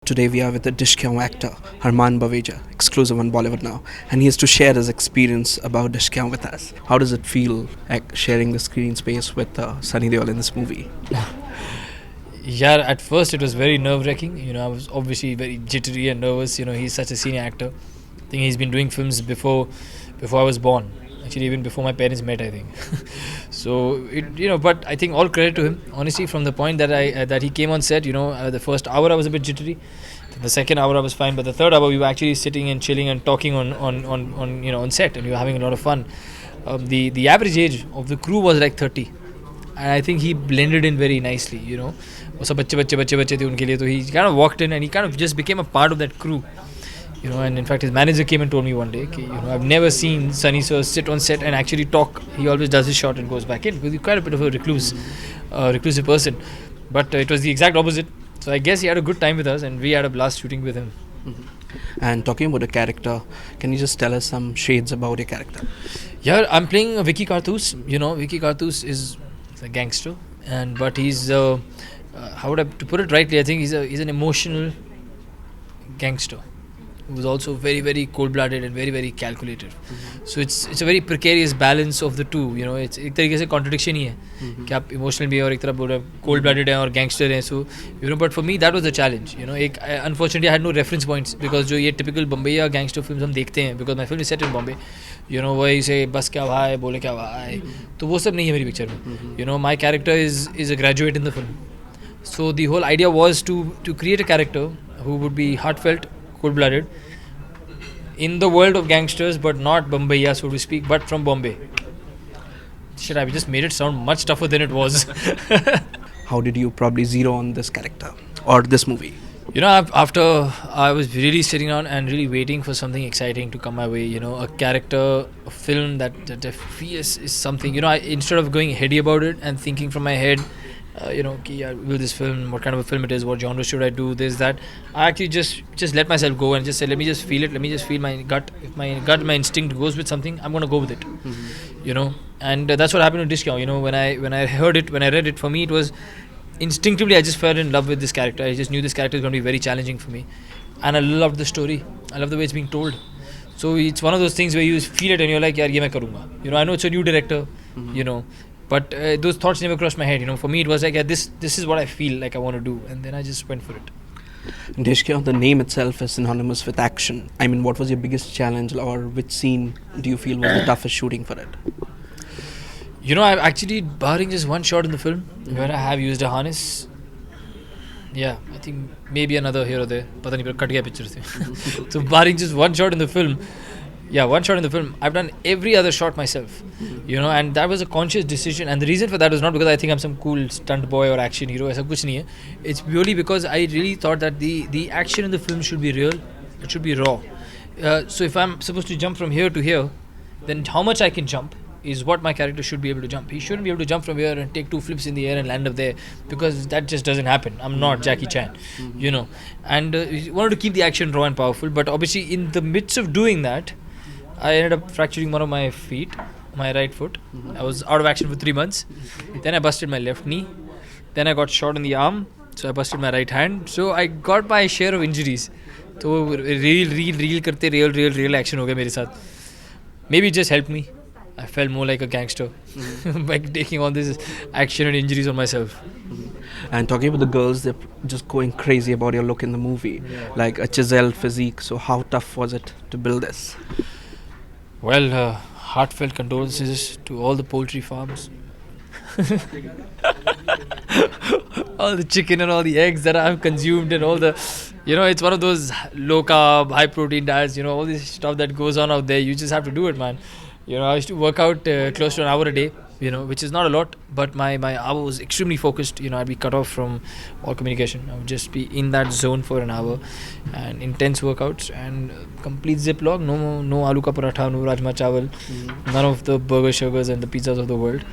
Today we are with the Dishkiyaoon actor Harman Baweja, exclusive on Bollywood Now, and he has to share his experience about Dishkiyaoon with us. How does it feel sharing the screen space with Sunny Deol in this movie? Yeah, at first it was very nerve-wracking. I was obviously very jittery and nervous. He's such a senior actor. I think he's been doing films before I was born. Actually, even before my parents met, I think. But I think all credit to him. Honestly, from the point that that he came on set, the first hour I was a bit jittery. The second hour I was fine, but the third hour we were actually sitting and chilling and talking on set, and we were having a lot of fun. The average age of the crew was like 30. And I think he blended in very nicely, वो सब बच्चे थे उनके लिए, तो he kind of walked in and he kind of just became a part of that crew, and in fact his manager came and told me one day I've never seen Sunny sir sit on set and actually talk. He always does his shot and goes back in, because he's quite a bit of a reclusive person, but it was the exact opposite. So I guess he had a good time with us and we had a blast shooting with him. And talking about the character, can you just tell us some shades about your character? Yeah, I'm playing Vicky Karthus. Vicky Karthus is a gangster, but he's how would I to put it rightly? I think he's an emotional gangster who's also very, very cold-blooded and very, very calculated. So it's a very precarious balance of the two. It's एक तरीके से contradiction ही है कि आप emotional भी हैं और एक तरफ बोल रहे हैं cold-blooded हैं और gangster हैं. So but for me that was the challenge. Unfortunately I had no reference points, because जो ये typical Bombay gangster films हम देखते हैं, because my film is set in Bombay. वही से बस क्या भाई बोले क्या भाई, तो वो सब नहीं है मेरी पिक्चर में. My character is a graduate in the film. So the whole idea was to create a character who would be heartfelt, cold-blooded, in the world of gangsters, but not Bombay, so to speak, but from Bombay. Shit, I just made it sound much tougher than it was. How did you probably zero on this character or this movie? After I was really sitting down and really waiting for something exciting to come my way, a character, a film that I feel is something, instead of going heady about it and thinking from my head, will this film, what kind of a film it is, what genre should I do, this, that, I actually just let myself go and just say, let me just feel it, let me just feel my gut. If my instinct goes with something, I'm going to go with it. And that's what happened to Dishkiyaoon. When I read it, for me it was instinctively I just fell in love with this character. I just knew this character is going to be very challenging for me, and I loved the story. I love the way it's being told. So it's one of those things where you feel it and you're like, yaar, ye main karunga. I know it's a new director, but those thoughts never crossed my head. For me it was like, yeah, this is what I feel like I want to do, and then I just went for it. Dishkiyaoon, the name itself is synonymous with action. I mean, what was your biggest challenge, or which scene do you feel was the toughest shooting for it? I've actually, barring just one shot in the film where I have used a harness, I think maybe another here or there, pata nahi, cut gaya picture se. So barring just one shot in the film, I've done every other shot myself, and that was a conscious decision. And the reason for that was not because I think I'm some cool stunt boy or action hero, aisa kuch nahi hai. It's purely because I really thought that the action in the film should be real, it should be raw. So if I'm supposed to jump from here to here, then how much I can jump is what my character should be able to jump. He shouldn't be able to jump from here and take 2 flips in the air and land up there, because that just doesn't happen. I'm not Jackie Chan, And wanted to keep the action raw and powerful, but obviously in the midst of doing that, I ended up fracturing one of my feet, my right foot. I was out of action for 3 months. Then I busted my left knee. Then I got shot in the arm, so I busted my right hand. So I got my share of injuries. So real करते real action हो गया मेरे साथ. Maybe it just helped me. I felt more like a gangster by taking all this action and injuries on myself. And talking about the girls, they're just going crazy about your look in the movie, like a chiseled physique. So how tough was it to build this? Well, heartfelt condolences to all the poultry farms. All the chicken and all the eggs that I've consumed, and all the, it's one of those low carb, high protein diets, all this stuff that goes on out there. You just have to do it, man. I used to work out close to an hour a day, which is not a lot, but my hour was extremely focused. I'd be cut off from all communication. I would just be in that zone for an hour, and intense workouts and complete ziploc. No aloo ka paratha, no rajma chawal, none of the burger sugars and the pizzas of the world.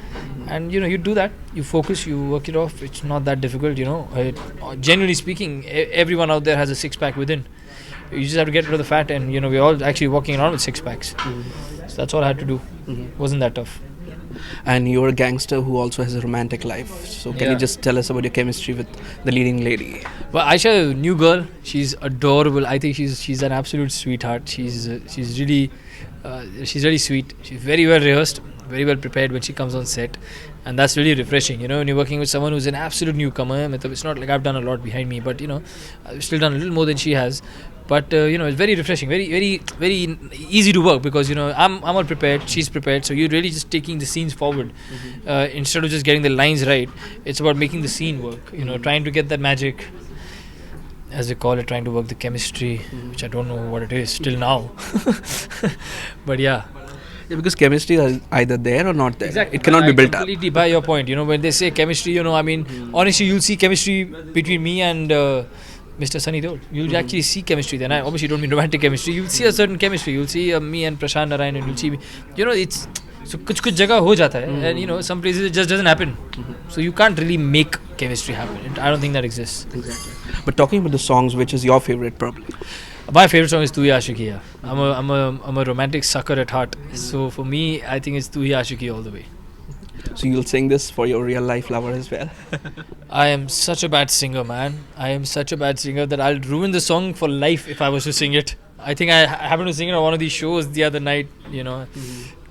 And you do that, you focus, you work it off. It's not that difficult. Generally speaking, everyone out there has a 6-pack within. You just have to get rid of the fat, and we're all actually walking around with 6 packs. So that's all I had to do. Wasn't that tough. And you're a gangster who also has a romantic life. So can Yeah. you just tell us about your chemistry with the leading lady? But Aisha, new girl, she's adorable. I think she's an absolute sweetheart. She's really sweet. She's very well rehearsed, very well prepared when she comes on set, and that's really refreshing. You know, when you're working with someone who's an absolute newcomer. It's not like I've done a lot behind me, but I've still done a little more than she has. But it's very refreshing, very easy to work because I'm all prepared, she's prepared. So you're really just taking the scenes forward instead of just getting the lines right. It's about making the scene work. Trying to get that magic, as they call it, trying to work the chemistry, which I don't know what it is still now. But yeah. Yeah, because chemistry is either there or not there. Exactly. It cannot be built up. Completely by your point. When they say chemistry, honestly, you'll see chemistry between me and Mr. Sunny Deol. You'll actually see chemistry then. I obviously don't mean romantic chemistry. You'll see a certain chemistry. You'll see me and Prashant Narayan, and you'll see me. It's so kuch jagah ho jata hai, and some places it just doesn't happen. So you can't really make chemistry happen. I don't think that exists. Exactly. But talking about the songs, which is your favorite probably? My favorite song is Tu Hi Aashiqui Hai. I'm a romantic sucker at heart. So for me, I think it's Tu Hi Aashiqui all the way. So you'll sing this for your real life lover as well? I am such a bad singer, man. I am such a bad singer that I'll ruin the song for life if I was to sing it. I think I happened to sing it on one of these shows the other night,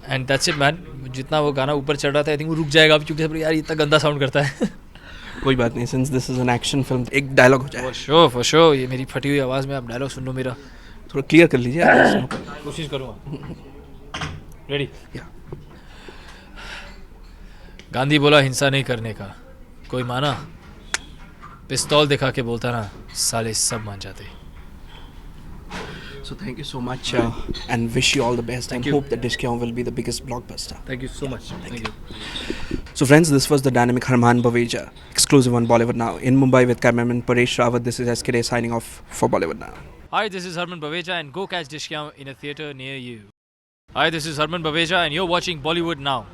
and that's it, man. जितना वो गाना ऊपर चढ़ रहा था, I think वो रुक जाएगा अब क्योंकि सब यार इतना गंदा साउंड करता है. कोई बात नहीं, since this is an action film, एक डायलॉग हो जाए. For sure. ये मेरी फटी हुई आवाज़ में आप डायलॉग सुन लो मेरा. थोड़ा क्लियर कर लीजिए. कोशिश करूँगा. रेडी? गांधी बोला हिंसा नहीं करने का, कोई माना? पिस्तौल दिखा के बोलता ना, साले सब मान जाते. So thank you so much and wish you all the best. Thank and you. Hope that Dishkiyaoon will be the biggest blockbuster. Thank you so much. Thank you. So friends, this was the dynamic Harman Baweja, exclusive on Bollywood Now. In Mumbai with cameraman Paresh Rawat, this is SK signing off for Bollywood Now. Hi, this is Harman Baweja, and go catch Dishkiyaoon in a theatre near you. Hi, this is Harman Baweja, and you're watching Bollywood Now.